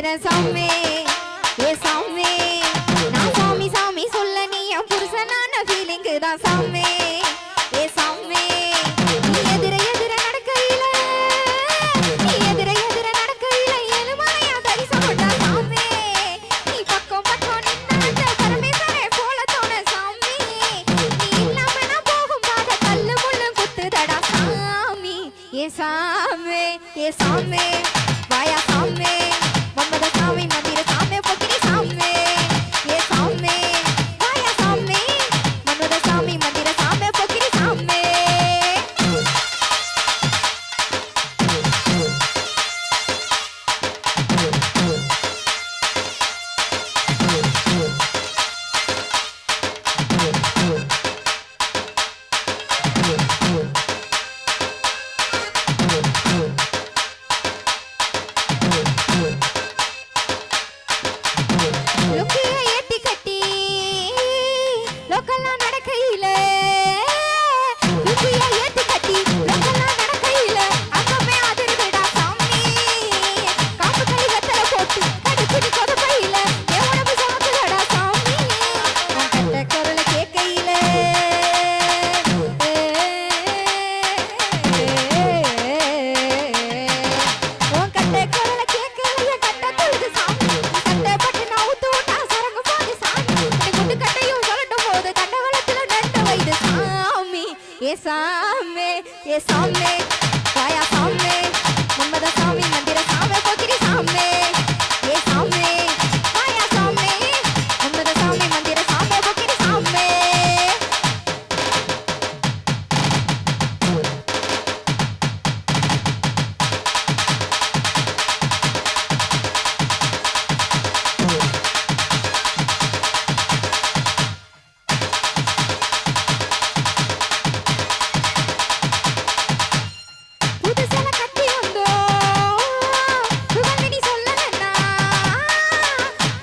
கேட்கிறேன் சாமி ஏ சாமி நான் சாமி சாமி சொல்ல நீ என் புருஷனான ஃபீலிங்கு தான் சாமி ஏ சாமி நீ எதிர எதிர நடக்கையில நீ எதிர எதிர நடக்கையில ஏழுமலையா தரிசனம்டா சாமி நீ பக்கம் பக்கம் நின்ன பரமேஸ்வரே போல தோண சாமி நீ இல்லாம நான் போகும் பாத கல்லு முள்ளு குத்துதடா சாமி ஏ சாமி ஏ சாமி வாயா சாமி மம்மத சாமி மந்திர சாமி பொக்கிரி சாமி ஏ சாமி வாயா சாமி மம்மத சாமி மந்திர சாமி பொக்கிரி சாமி லோக்கிய ஏத்தி கட்டி லோக்கலா நடக்கையில லோக்கிய ஏத்தி கட்டி லோக்கலா நடக்கையில அங்கமே அதிர்விடா சாமி காப்பு கை வெத்தல போட்டு கடிச்சிட்டு கொதப்பையில எவனவு சமக்குதடா சாமி கட்ட குரல கேக்கையில உன் கட்ட குரல கேக்கையில கட்ட தொழுது சாமி கட்ட பட்டு நான் ஊத்து விட்டா சரங்க போது சாமி குண்டு கட்டையும் சொல்லட்டும் போது கண்ட வளத்துல நட்ட வைது சாமி ஏ சாமி ஏ சாமி வாயா சாமி மம்மத சாமி மந்திர சாமி பொக்கிரி சாமி ஏ சாமி வாயா சாமி மம்மத சாமி மந்திர சாமி பொக்கிரி சாமி புதுசல கட்டி வந்தோ புகழ்ந்து நீ சொல்லலன்னா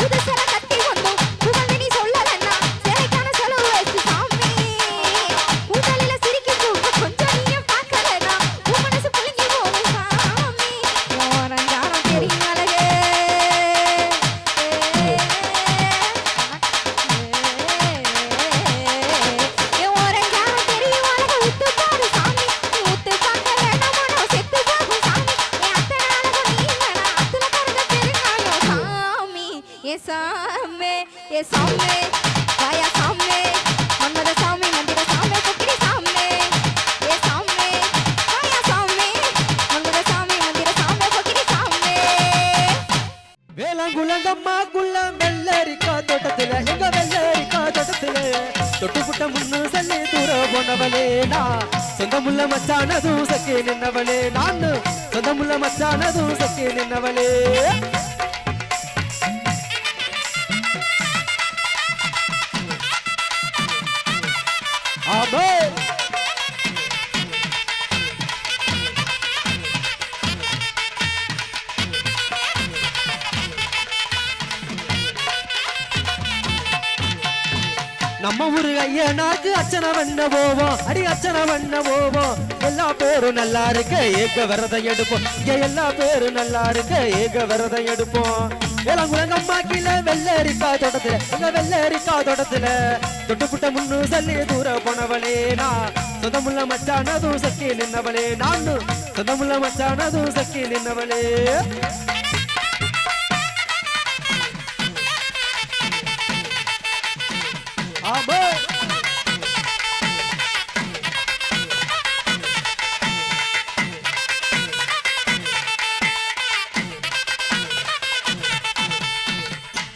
புதுசல கட்டி வந்தோ புகழ்ந்து நீ சொல்லலன்னா சேலைக்கான செலவு வச்சு சாமி உடலில சிரிக்கும் போது கொஞ்சம் நீயும் பார்க்கலனா உன் மனசு புளிங்கி போகும் சாமி ஓரஞ்சாரம் தெரியும் அழகே ஓரஞ்சாரம் தெரியும் அழகு உத்து பாரு சாமி உத்து பார்க்க வேணாமா நான் செத்து போகும் சாமி அத்தனை அழகு நீ வேணா அத்துல கருத பெருங்காயம் சாமி ஏ சாமி ஏ சாமி வாயா சாமி மன்மத சாமி மந்திர சாமி பொக்கிரி சாமி ஏ சாமி வாயா சாமி மன்மத சாமி மந்திர சாமி பொக்கிரி சாமி வேளாங்குளங்கம்மா குள்ளம் வெள்ளரிக்கா தோட்டத்துல எங்க வெள்ளரிக்கா தோட்டத்துல தொட்டு புட்ட முன்னு சொல்லி தூர போனவளே நான் சொந்தமுள்ள மச்சானதும் சக்கி நின்னவளே நான் சொந்தமுள்ள மச்சானதும் சக்கி நின்னவளே ஆமே நம்ம ஊரு ஐயனாக்கு அச்சனை வண்ண போவோம் அடி அச்சனை வண்ண போவோம் எல்லா பேரும் நல்லா இருக்க ஏக விரதம் எடுப்போம் இங்க எல்லா பேரும் நல்லா இருக்க ஏக விரதம் எடுப்போம் வேளாங்குளங்கம்மா கீழே வெள்ளரிக்கா தோட்டத்துல எங்க வெள்ளரிக்கா தோட்டத்துல தொட்டு புட்ட முன்னு சொல்லி தூர போனவளே நான் சொந்தமுள்ள மச்சானதும் சக்கி நின்னவளே நானும் சொந்தமுள்ள மச்சானதும் சக்கி நின்னவளே ஆமா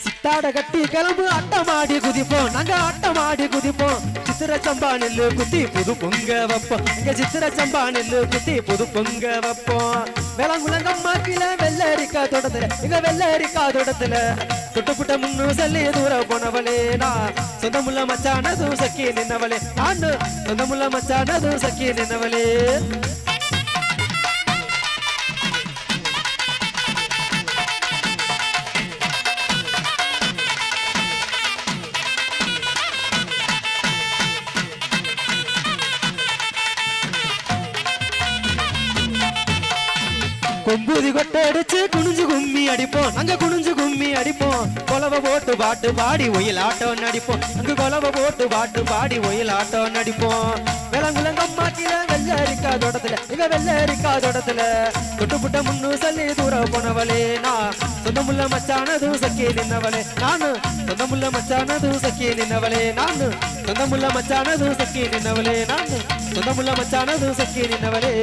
சித்தாட கட்டி கிளம்பு அட்டமாடி குதிப்போம் நாங்க அட்டமாடி குதிப்போம் சித்திர சம்பா நெல்லு குத்தி புது பொங்க வைப்போம் இங்க சித்திர சம்பா நெல்லு குத்தி புது பொங்க வைப்போம் வேளாங்குளங்கம்மா கீழே வெள்ளரிக்கா தோட்டத்துல இங்க வெள்ளரிக்கா தோட்டத்துல தொட்டு புட்ட முன்னு சொல்லி தூர போனவளே நான் சொந்தமுள்ள மச்சானதும் சக்கி நின்னவளே நான் சொந்தமுள்ள மச்சானதும் சக்கி நின்னவளே கொம்பூதி கொட்டை அடிச்சு குனிஞ்சு கும்மி அடிப்போம் அங்க குனிஞ்சு கும்மி அடிப்போம் கொலவை போட்டு பாட்டு பாடி ஒயில் ஆட்டம் நடிப்போம் அங்கு கொலவை போட்டு பாட்டு பாடி ஒயில் ஆட்டம் நடிப்போம் விலங்குலங்கம்மாட்டில வெள்ள இருக்கா தோட்டத்துல இங்க வெள்ள இருக்கா தோட்டத்துல தொட்டு புட்ட முன்னு சொல்லி தூர போனவளே நான் சொந்தமுள்ள மச்சானதும் சக்கி நின்னவளே நானு சொந்தமுள்ள மச்சானதும் சக்கி நின்னவளே நானு சொந்தமுள்ள மச்சானதும் சக்கி நின்னவளே நானு சொந்தமுள்ள மச்சானதும் சக்கி நின்னவளே